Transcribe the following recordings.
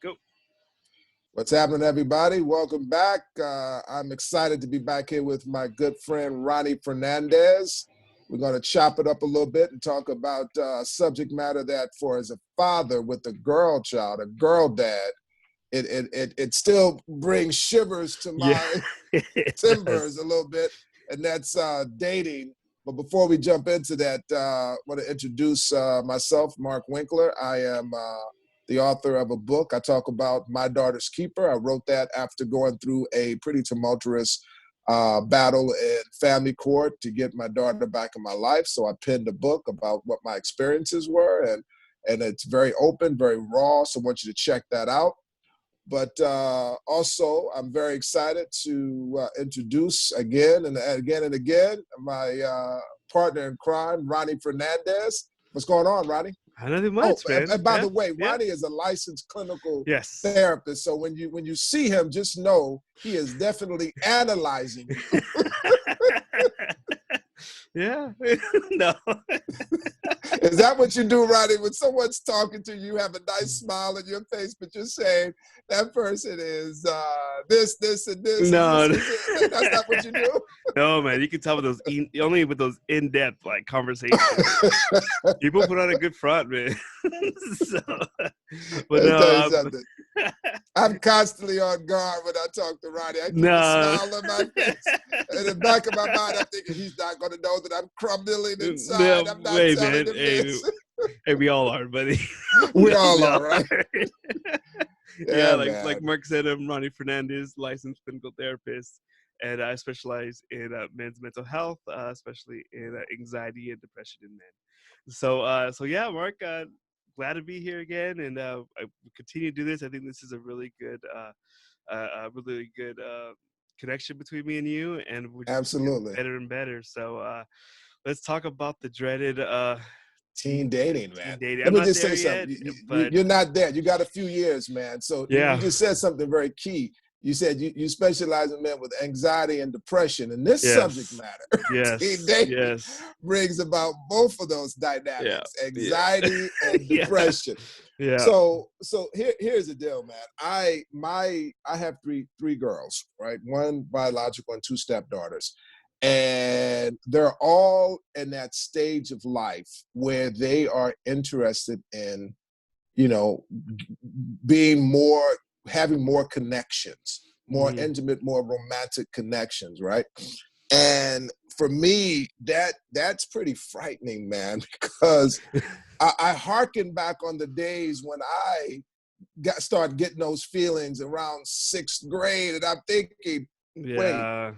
Go. What's happening, everybody? Welcome back. I'm excited to be back here with my good friend, Ronnie Fernandez. We're going to chop it up a little bit and talk about subject matter that for as a father with a girl child, a girl dad, it still brings shivers to Yeah, my it timbers does. a little bit, and that's dating. But before we jump into that, I want to introduce myself, Mark Winkler. I am the author of a book. I talk about My Daughter's Keeper. I wrote that after going through a pretty tumultuous battle in family court to get my daughter back in my life. So I penned a book about what my experiences were, and it's very open, very raw. So I want you to check that out. But also, I'm very excited to introduce again and again and again my partner in crime, Ronnie Fernandez. What's going on, Ronnie? Nothing Oh, much, man. and by Yeah, the way, yeah. Ronnie is a licensed clinical Yes. therapist. So when you see him, just know he is definitely analyzing you. Yeah. No. Is that what you do, Ronnie? When someone's talking to you, you have a nice smile on your face, but you're saying that person is this, and this, and No. this. That's not what you do? No, man. You can tell with those only with those in-depth like conversations. People put on a good front, man. So, but Let me tell you no. something. I'm constantly on guard when I talk to Ronnie. I keep a No. smile on my face. In the back of my mind, I'm thinking he's not going to know that I'm crumbling inside. No, I'm not wait, telling man. him Hey, this. hey, we all are, buddy. We all are, right? Yeah, Yeah, like man. Mark said, I'm Ronnie Fernandez, licensed clinical therapist, and I specialize in men's mental health, especially in anxiety and depression in men. So yeah, Mark, glad to be here again, and I continue to do this. I think this is a really good connection between me and you, and we're just getting Absolutely. better and better. So let's talk about the dreaded Teen dating, man. dating. Let I'm me not just there say yet, something. but You're not there. You got a few years, man. So you yeah, just said something very key. You said you specialize in men with anxiety and depression. And this subject yes, matter, teen yes, dating, yes, brings about both of those yeah, dynamics, yeah, anxiety and yeah, depression. yeah. So here's the deal, man. I have three girls, right? One biological and two stepdaughters. And they're all in that stage of life where they are interested in, you know, being more, having more connections, more Mm, intimate, more romantic connections, right? And for me, that's pretty frightening, man, because I hearken back on the days when I started getting those feelings around sixth grade, and I'm thinking, wait, yeah,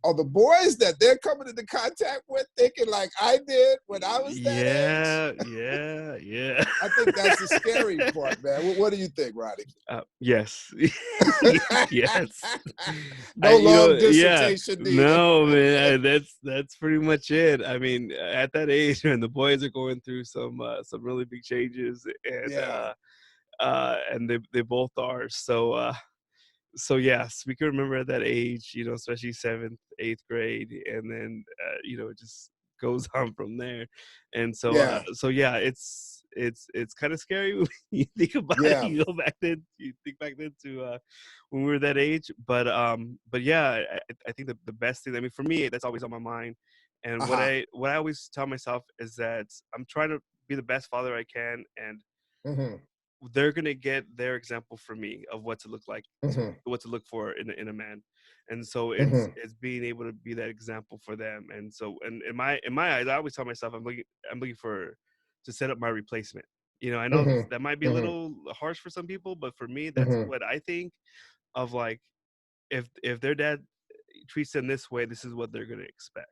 are the boys that they're coming into contact with thinking like I did when I was that age? yeah, yeah, yeah. I think that's the scary part, man. What do you think, Roddy? Yes, yes. No long Yeah. dissertation needed. No, man, that's pretty much it. I mean, at that age, when the boys are going through some really big changes, Yeah. and they both are. So yes, we can remember at that age, especially seventh, eighth grade, and then it just goes on from there. And Yeah. so yeah, it's kind of scary when you think about it. Yeah. You think back then to when we were that age. But yeah, I think the best thing. I mean, for me, that's always on my mind. And what Uh-huh. I always tell myself is that I'm trying to be the best father I can, and Mm-hmm. they're gonna get their example from me of what to look like, Mm-hmm. what to look for in a man. And so it's Mm-hmm. it's being able to be that example for them. And so, and in my eyes, I always tell myself I'm looking for to set up my replacement. I know Mm-hmm. that might be a Mm-hmm. little harsh for some people, but for me, that's Mm-hmm. what I think of. Like, if their dad treats them this way, this is what they're gonna expect.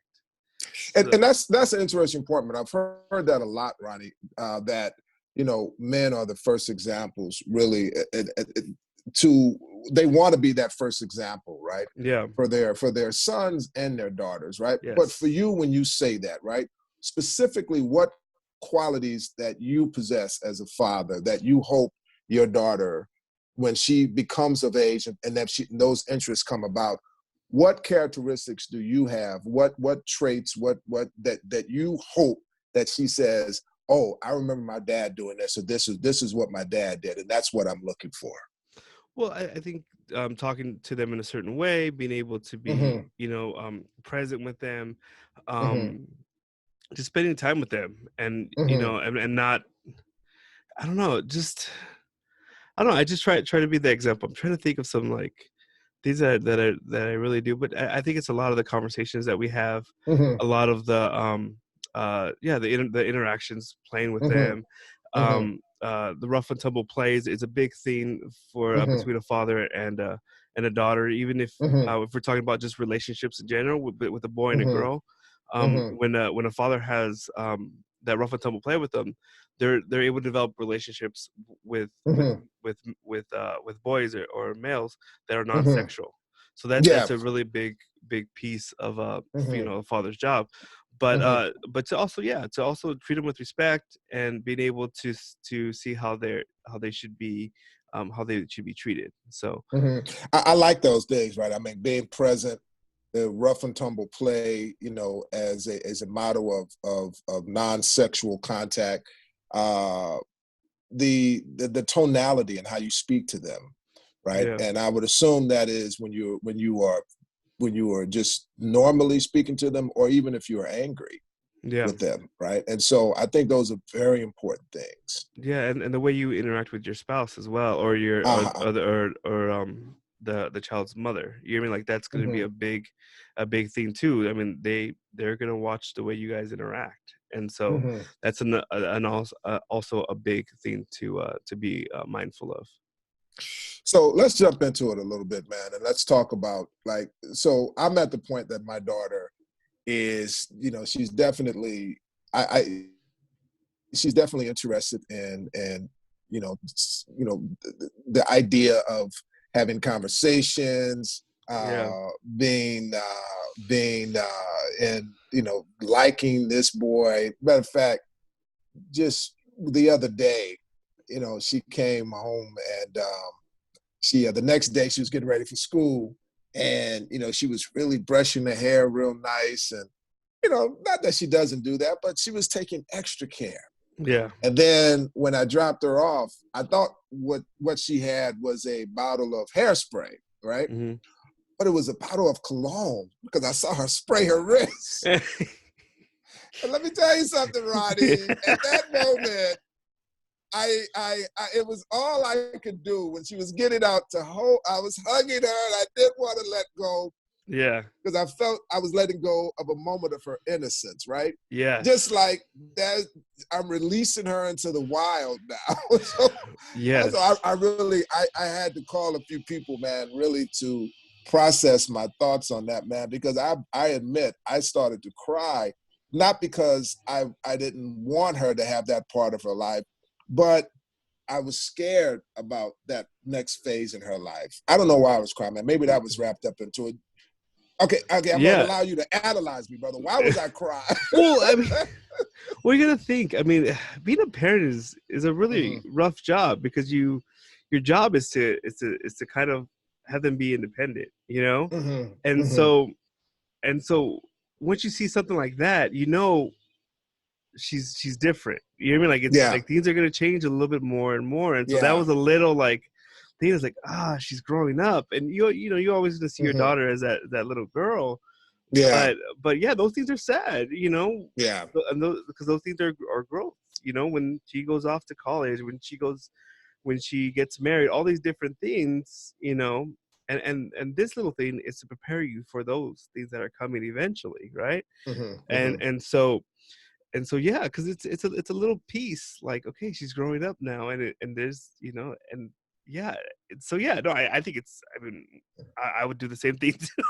So And that's an interesting point, but I've heard that a lot, Ronnie. That men are the first examples, really. To they want to be that first example, right? yeah, For their sons and their daughters, right? But for yes. you, when you say that, right, specifically, what qualities that you possess as a father that you hope your daughter, when she becomes of age and that those interests come about, what characteristics do you have? What traits? What that you hope that she says? oh, I remember my dad doing this, so this is what my dad did, and that's what I'm looking for. Well, I think talking to them in a certain way, being able to be, Hmm. present with them, Hmm. um, just spending time with them, and Hmm. and not, I don't know, just I don't know. I just try to be the example. I'm trying to think of some like things that I really do, but I think it's a lot of the conversations that we have, Hmm. a lot of the yeah, the interactions playing with Hmm. them, Hmm. the rough and tumble plays is a big thing for Hmm. between a father and a daughter. Even Hmm. if we're talking about just relationships in general with a boy and a Hmm. girl, Hmm. when a father has that rough and tumble play with them, they're able to develop relationships with with Hmm. with boys or males that are Hmm. non-sexual. So that's Yeah. a really big piece of Hmm. a father's job. But Hmm. to also, yeah, to also treat them with respect and being able to see how they should be, how they should be treated. So Hmm. I like those things, right? I mean, being present, the rough and tumble play, as a model of non-sexual contact, uh, the tonality and how you speak to them, right? yeah, And I would assume that is when you are just normally speaking to them, or even if you are angry yeah, with them, right? And so I think those are very important things. yeah, and the way you interact with your spouse as well, or your Uh-huh. the child's mother. You know what I mean? Like that's going to be Hmm. a big thing too. I mean, they're going to watch the way you guys interact, and so Hmm. that's also a big thing to be mindful of. So let's jump into it a little bit, man, and let's talk about, like, so I'm at the point that my daughter is, she's definitely, I she's definitely interested in the idea of having conversations, Yeah, and liking this boy. Matter of fact, just the other day, she came home, and she the next day she was getting ready for school, and she was really brushing her hair real nice, and not that she doesn't do that, but she was taking extra care. yeah, And then when I dropped her off, I thought what she had was a bottle of hairspray, right? hmm But it was a bottle of cologne, because I saw her spray her wrist. And let me tell you something, Ronnie. At that moment, it was all I could do when she was getting out to hold. I was hugging her, and I didn't want to let go, yeah, because I felt I was letting go of a moment of her innocence, right? Just yes, like that, I'm releasing her into the wild now. So I, yes, I really, I had to call a few people, man, really to process my thoughts on that, man, because I admit I started to cry, not because I didn't want her to have that part of her life, but I was scared about that next phase in her life. I don't know why I was crying, man. Maybe that was wrapped up into it. Okay, okay, I'm gonna yeah. allow you to analyze me, brother. Why was I crying? Well, I mean, what are you gonna think? I mean, being a parent is a really Hmm. rough job because your job is to kind of have them be independent, Hmm. and Hmm. so once you see something like that, she's different. You know what I mean? Like it's Yeah, like things are gonna change a little bit more and more, and so that yeah. was a little like thing is like, she's growing up, and you always gonna see your Hmm. daughter as that little girl, Yeah, but yeah, those things are sad, yeah. and because those things are growth. When she goes off to college, when she gets married, all these different things, and this little thing is to prepare you for those things that are coming eventually, right? Hmm. And Hmm. yeah, because it's a little piece, like, okay, she's growing up now, and there's, and yeah, so yeah, no, I think I mean, I would do the same thing too.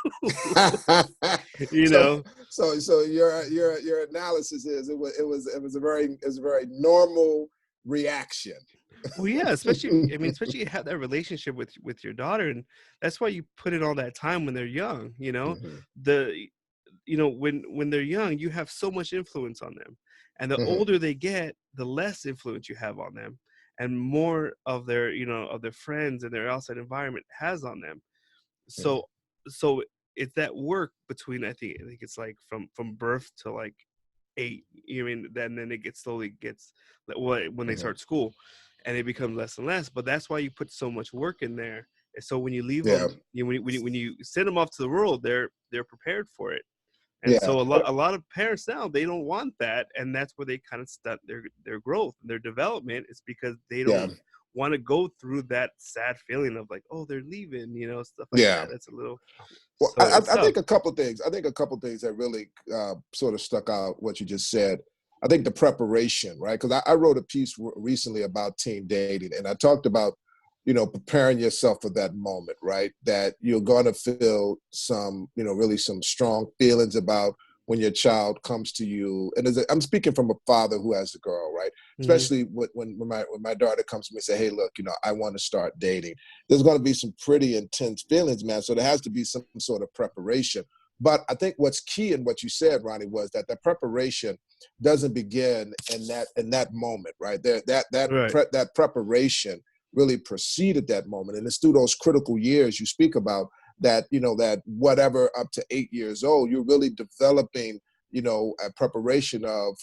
you so know so your analysis is it was a very normal reaction. Well, yeah, especially you have that relationship with your daughter, and that's why you put in all that time when they're young. Hmm. The when they're young, you have so much influence on them, and the Hmm. older they get, the less influence you have on them, and more of their of their friends and their outside environment has on them. Hmm. So it's that work between, I think it's like from birth to like 8. You mean then it gets slowly gets when they Mhm. start school, and it becomes less and less. But that's why you put so much work in there. And so when you leave Yeah, them, when you send them off to the world, they're prepared for it. And yeah, so a lot of parents now, they don't want that, and that's where they kind of stunt their growth and their development, is because they yeah, don't want to go through that sad feeling of like, oh, they're leaving, stuff like yeah. that. That's a little, Well, so it's I tough. think a couple things. I think a couple things that really sort of stuck out what you just said. I think the preparation, right? Because I wrote a piece recently about teen dating, and I talked about, preparing yourself for that moment, right? That you're going to feel some, really some strong feelings about when your child comes to you. And I'm speaking from a father who has a girl, right? Hmm. Especially when my daughter comes to me and say, "Hey, look, I want to start dating." There's going to be some pretty intense feelings, man. So there has to be some sort of preparation. But I think what's key in what you said, Ronnie, was that the preparation doesn't begin in that moment, right? There, Right. that preparation really preceded that moment, and it's through those critical years you speak about that. That whatever up to 8 years old, you're really developing. A preparation of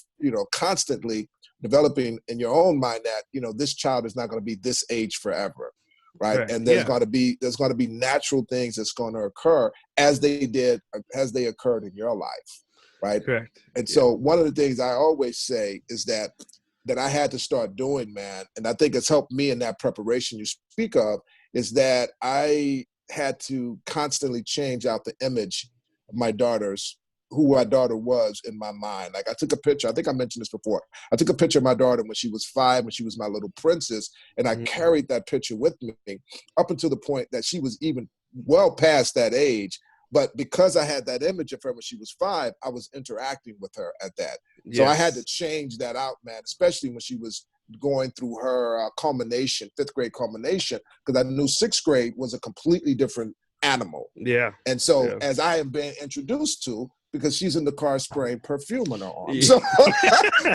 constantly developing in your own mind that this child is not going to be this age forever, right? Correct. And Yeah. there's going to be natural things that's going to occur as they occurred in your life, right? Correct. And Yeah. so one of the things I always say is that I had to start doing, man, and I think it's helped me in that preparation you speak of, is that I had to constantly change out the image of my daughter's who my daughter was in my mind. Like I took a picture, I think I mentioned this before. I took a picture of my daughter when she was 5, when she was my little princess, and I Mhm. carried that picture with me up until the point that she was even well past that age. But because I had that image of her when she was 5, I was interacting with her at that. So I had to Yes. change that out, man, especially when she was going through her culmination, 5th grade culmination, because I knew 6th grade was a completely different animal. Yeah. And so, Yeah. as I am being introduced to, because she's in the car spraying perfume on her arm. Yeah. So,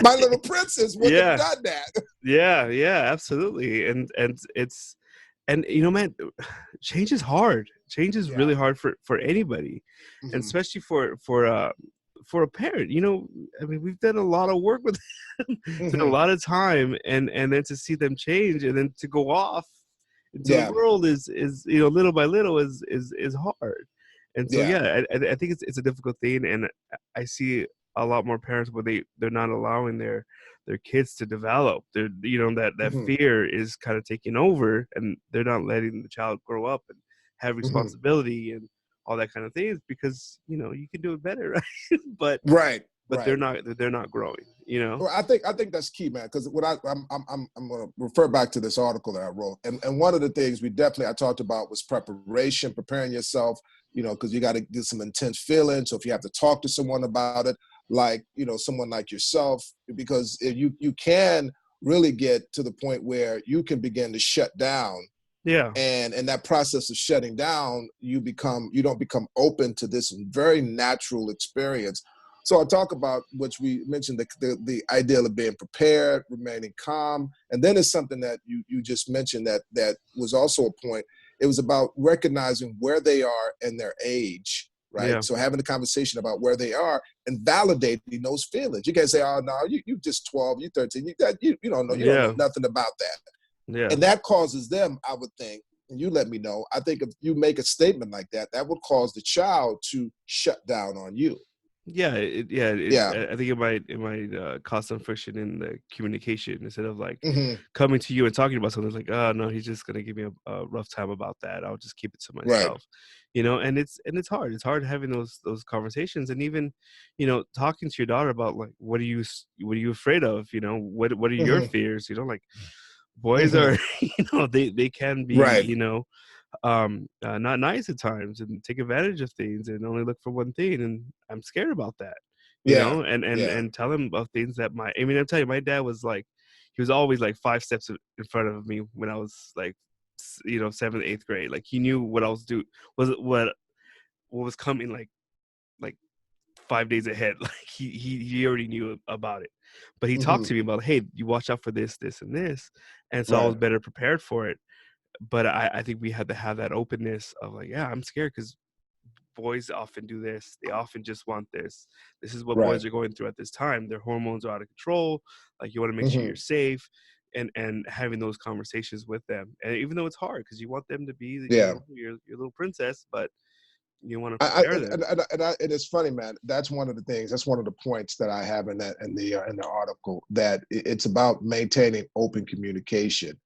my little princess wouldn't have Yeah. done that. Yeah. Yeah. Absolutely. And it's, and man, change is hard. Change is Yeah. really hard for anybody, and Hmm. especially for a parent. I mean, we've done a lot of work with them, did a Hmm. lot of time, and then to see them change, and then to go off into the Yeah. world is little by little is hard. And so Yeah. yeah, I think it's a difficult thing, and I see a lot more parents where they're not allowing their kids to develop. They're that Hmm. fear is kind of taking over, and they're not letting the child grow up and have Hmm. responsibility and all that kind of things, because you can do it better, right? but Right. but they're Right. not growing. Well, I think that's key, man. Because what I'm going to refer back to this article that I wrote, and one of the things I talked about was preparation, preparing yourself. Because you got to get some intense feelings. So if you have to talk to someone about it, like someone like yourself, because if you can really get to the point where you can begin to shut down, Yeah. and in that process of shutting down, you don't become open to this very natural experience. So I talk about, which we mentioned, the ideal of being prepared, remaining calm, and then it's something that you just mentioned that was also a point. It was about recognizing where they are in their age, right? Yeah. So having a conversation about where they are and validating those feelings. You can't say, "Oh no, you just 12, you 13, you don't know, you don't know Yeah. nothing about that," Yeah. and that causes them, I would think, and you let me know, I think if you make a statement like that, that would cause the child to shut down on you. Yeah, Yeah. I think it might cause some friction in the communication, instead of like Hmm. coming to you and talking about something. It's like, oh no, he's just gonna give me a rough time about that. I'll just keep it to Right. myself, and it's hard. It's hard having those conversations, and even talking to your daughter about like what are you afraid of? What are your Hmm. fears? Like boys Hmm. are, they can be, Right. not nice at times and take advantage of things and only look for one thing, and I'm scared about that, Yeah. Yeah. and tell him about things that I mean, I'm telling you, my dad was like, he was always like 5 steps in front of me when I was like 7th, 8th grade. Like he knew what I was do was what was coming, like 5 days ahead. Like he already knew about it, but he talked Hmm. to me about, hey, you watch out for this and this, and so I was Right. better prepared for it. But I think we had to have that openness of like, yeah, I'm scared because boys often do this. They often just want this. This is what Right. boys are going through at this time. Their hormones are out of control. Like, you want to make sure you're Hmm. safe, and having those conversations with them. And even though it's hard, because you want them to be, Yeah. your little princess, but you want to I, prepare them. and it's funny, man. That's one of the things. That's one of the points that I have in that in the article, that it's about maintaining open communication,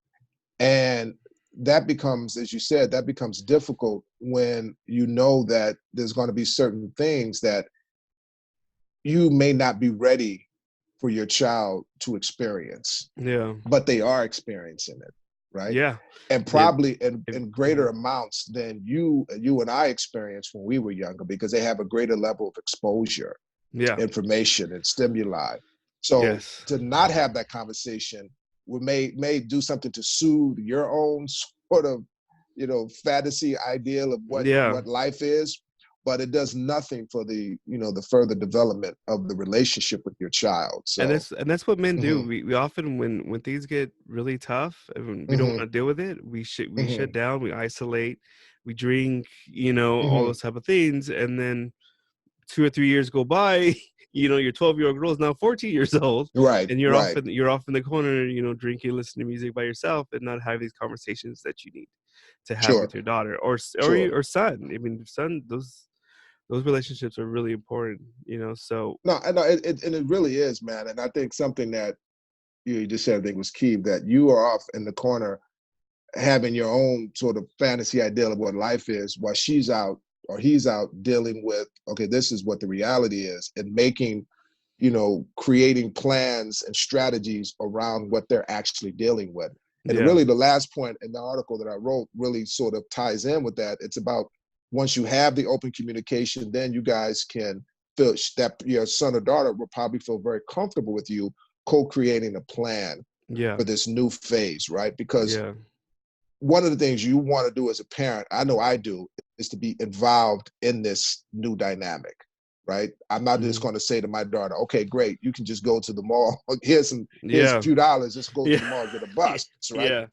and that becomes, as you said, that becomes difficult when you know that there's going to be certain things that you may not be ready for your child to experience, Yeah. but they are experiencing it, right? Yeah. And Yeah. probably in greater Mhm. amounts than you and I experienced when we were younger, because they have a greater level of exposure Yeah. to information and stimuli. So Yes. to not have that conversation may do something to soothe your own sort of, fantasy ideal of Yeah. what life is, but it does nothing for the further development of the relationship with your child. And So that's what men do. hmm We often, when things get really tough and when we don't hmm want to deal with it, we shut hmm down, we isolate, we drink, all hmm those type of things, and then 2 or 3 years go by. Your 12-year-old girl is now 14 years old, right, and right, you're off in the corner, drinking, listening to music by yourself, and not having these conversations that you need to have sure, with your daughter, sure. or son. I mean, son, those relationships are really important. So No, I know and it really is, man. And I think something that you just said, I think, was key, that you are off in the corner having your own sort of fantasy ideal of what life is, while she's out or he's out dealing with, okay, this is what the reality is, and making, creating plans and strategies around what they're actually dealing with. And yeah, really, the last point in the article that I wrote really sort of ties in with that. It's about, once you have the open communication, then you guys can feel that your son or daughter will probably feel very comfortable with you co-creating a plan yeah, for this new phase, right? Because yeah, one of the things you want to do as a parent, I know I do, is to be involved in this new dynamic, right? I'm not just mhm, going to say to my daughter, okay, great, you can just go to the mall. Here's a yeah, few dollars, just go to yeah, the mall, get a bus, right? yeah,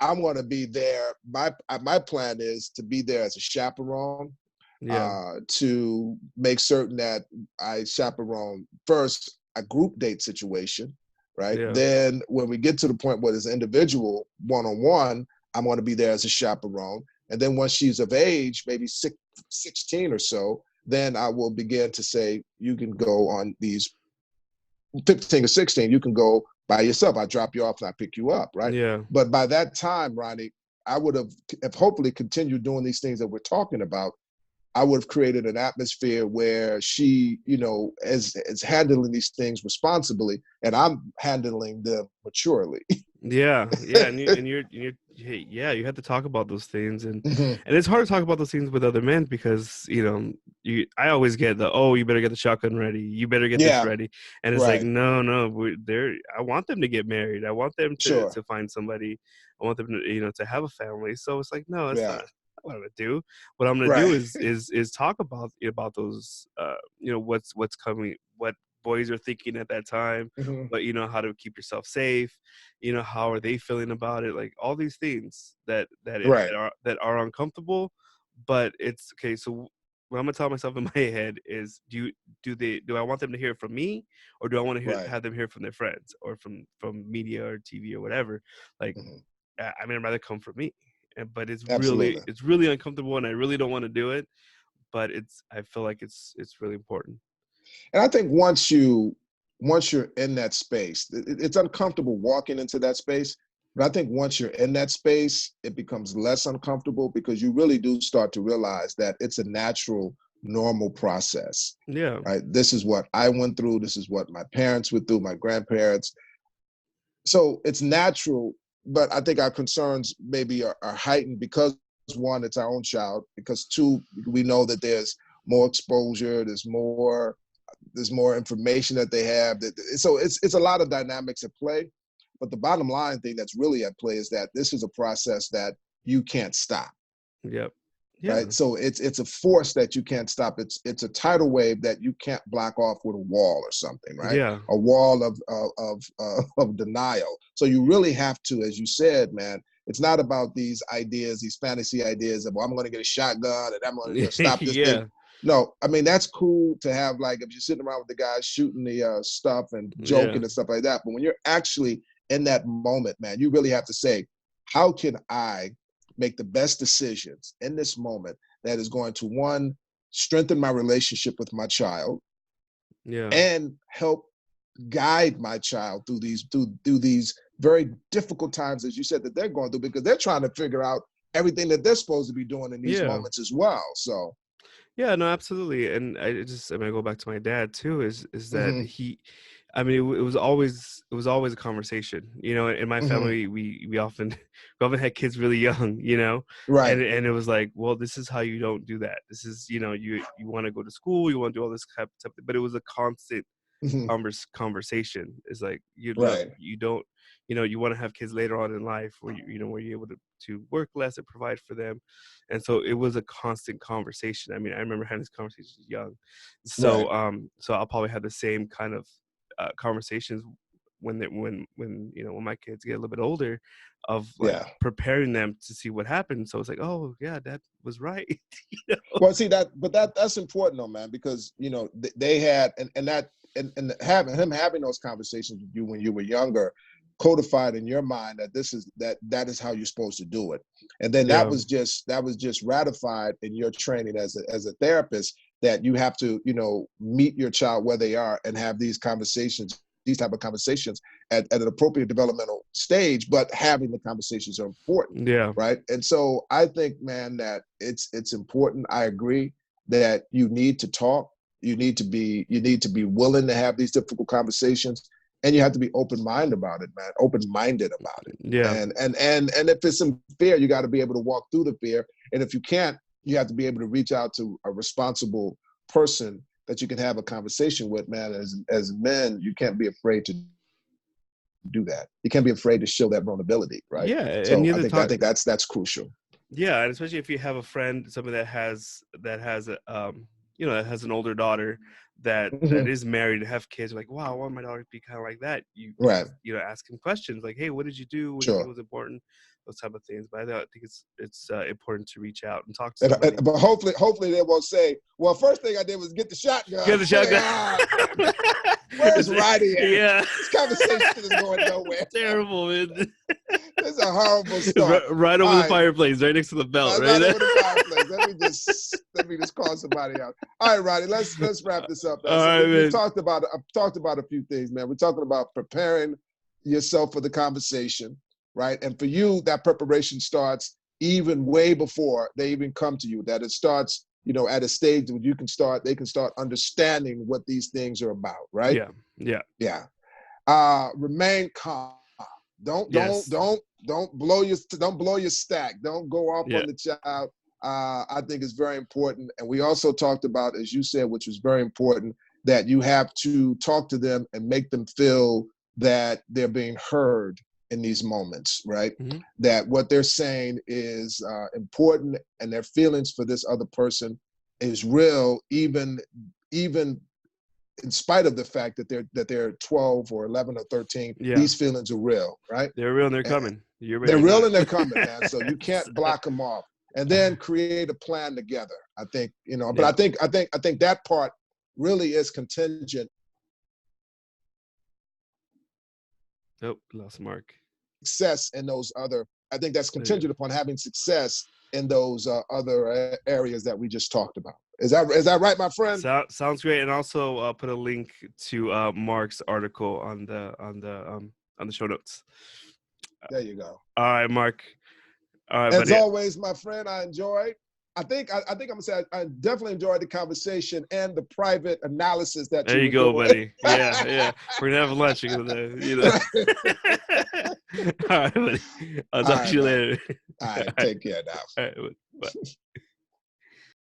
I'm going to be there. My plan is to be there as a chaperone, yeah, to make certain that I chaperone first a group date situation, right? yeah, Then when we get to the point where there's individual one-on-one, I'm going to be there as a chaperone. And then once she's of age, maybe 16 or so, then I will begin to say, you can go on these 15 or 16, you can go by yourself. I drop you off and I pick you up, right? yeah, But by that time, Ronnie, I would have hopefully continued doing these things that we're talking about. I would have created an atmosphere where she, is handling these things responsibly, and I'm handling them maturely. yeah, yeah. Hey, yeah, you have to talk about those things, and Mhm. it's hard to talk about those things with other men because I always get you better get the shotgun ready, you better get this Yeah, ready, and it's like, right. no, no, I want them to get married, I want them to Sure. find somebody, I want them to to have a family. So it's like, no, that's not Yeah. what I'm gonna do. What I'm gonna do Right. is talk about those, what's coming, what boys are thinking at that time, Mhm. but how to keep yourself safe, how are they feeling about it, like all these things Right. that are uncomfortable. But it's okay. So what I'm gonna tell myself in my head is, do I want them to hear it from me, or do I want to Right. have them hear it from their friends, or from media or TV or whatever? Like, Mhm. I mean, I'd rather come from me. But Absolutely. it's really uncomfortable, and I really don't want to do it, but I feel like it's really important. And I think once you're in that space, it's uncomfortable walking into that space. But I think once you're in that space, it becomes less uncomfortable, because you really do start to realize that it's a natural, normal process. Yeah, Right? This is what I went through. This is what my parents went through, my grandparents. So it's natural, but I think our concerns maybe are heightened because, one, it's our own child, because two, we know that there's more exposure, there's more information that they have. So it's a lot of dynamics at play. But the bottom line thing that's really at play is that this is a process that you can't stop, yep, yeah, right? So it's a force that you can't stop. It's a tidal wave that you can't block off with a wall or something, right? yeah, A wall of denial. So you really have to, as you said, man. It's not about these ideas, these fantasy ideas of, well, I'm going to get a shotgun and I'm going to stop this thing. yeah, No, I mean that's cool to have, like, if you're sitting around with the guys shooting the stuff and Yeah, joking and stuff like that. But when you're actually in that moment, man, you really have to say, how can I make the best decisions in this moment that is going to, one, strengthen my relationship with my child yeah, and help guide my child through these very difficult times, as you said, that they're going through, because they're trying to figure out everything that they're supposed to be doing in these yeah. moments as well. So, Yeah, no, absolutely. And I mean, I go back to my dad too. Is that mhm, he? I mean, it was always a conversation. You know, in my mhm, family, we often we often had kids really young. You know, right, and it was like, well, this is how you don't do that. This is, you know, you want to go to school, you want to do all this type of stuff. But it was a constant mhm, conversation. Is like, right, you don't, you know, you want to have kids later on in life where you know, where you're able to work less and provide for them. And so it was a constant conversation. I mean, I remember having these conversations young. right, So I'll probably have the same kind of conversations when you know, when my kids get a little bit older, of like yeah. preparing them to see what happened. So it's like, oh yeah, dad was right. You know? Well, see that, but that's important though, man, because you know they had, and that, and having those conversations with you when you were younger, codified in your mind that that is how you're supposed to do it, and then Yeah, that was just ratified in your training as a therapist, that you have to, you know, meet your child where they are and have these conversations, these type of conversations at an appropriate developmental stage, but having the conversations are important, yeah, right? And so I think, man, that it's important. I agree that you need to talk. You need to be willing to have these difficult conversations, and you have to be open minded about it, man. Open minded about it. yeah, And if it's some fear, you got to be able to walk through the fear. And if you can't, you have to be able to reach out to a responsible person that you can have a conversation with, man. As men, you can't be afraid to do that. You can't be afraid to show that vulnerability, right? yeah. And So you have to I talk. think that's crucial. Yeah, and especially if you have a friend, somebody that has a you know, that has an older daughter that Mhm. is married and have kids. Like, wow, I want my daughter to be kind of like that. You Right. just, you know, ask him questions like, hey, what did you do? What do you think Sure. was important? Those type of things. But I think it's important to reach out and talk to And, somebody. but hopefully they won't say, well, first thing I did was get the shotgun. Get the Like, shotgun. damn it. Where's Roddy at? Yeah, This conversation is going nowhere. it's terrible, man. It's a horrible start. Right All over the right, fireplace, right next to the belt, right? right over the fireplace. Let me just call somebody out. All right, Roddy, let's wrap this up. All So right, we've man. talked about, I've talked about a few things, man. We're talking about preparing yourself for the conversation, right? And for you, that preparation starts even way before they even come to you. That it starts, you know, at a stage where they can start understanding what these things are about, right? Yeah, yeah, Yeah. Remain calm. Don't don't yes, don't don't blow your stack. Don't go off yeah, on the child. I think it's very important. And we also talked about, as you said, which was very important, that you have to talk to them and make them feel that they're being heard in these moments, right? hmm, That what they're saying is important, and their feelings for this other person is real, even in spite of the fact that they're 12 or 11 or 13. yeah. These feelings are real, right? They're real and they're And coming. You're ready they're or real not. and they're coming, man. So you can't So, block them off. And then create a plan together. I think, you know, but yeah. I think that part really is contingent Nope, lost Mark. success in those other. I think that's There you go. contingent upon having success in those other areas that we just talked about. Is that right, my friend? Sounds great. And also put a link to Mark's article on the show notes. There you go. All right, Mark. All right, As buddy. always, my friend, I enjoyed. I think I'm gonna say I definitely enjoyed the conversation and the private analysis that There you you were go, doing. buddy. Yeah, yeah. We're gonna have lunch. You're gonna, you know. Right. All right, buddy. I'll All talk to right, you man. later. All All right, right, take care now. all right. Bye.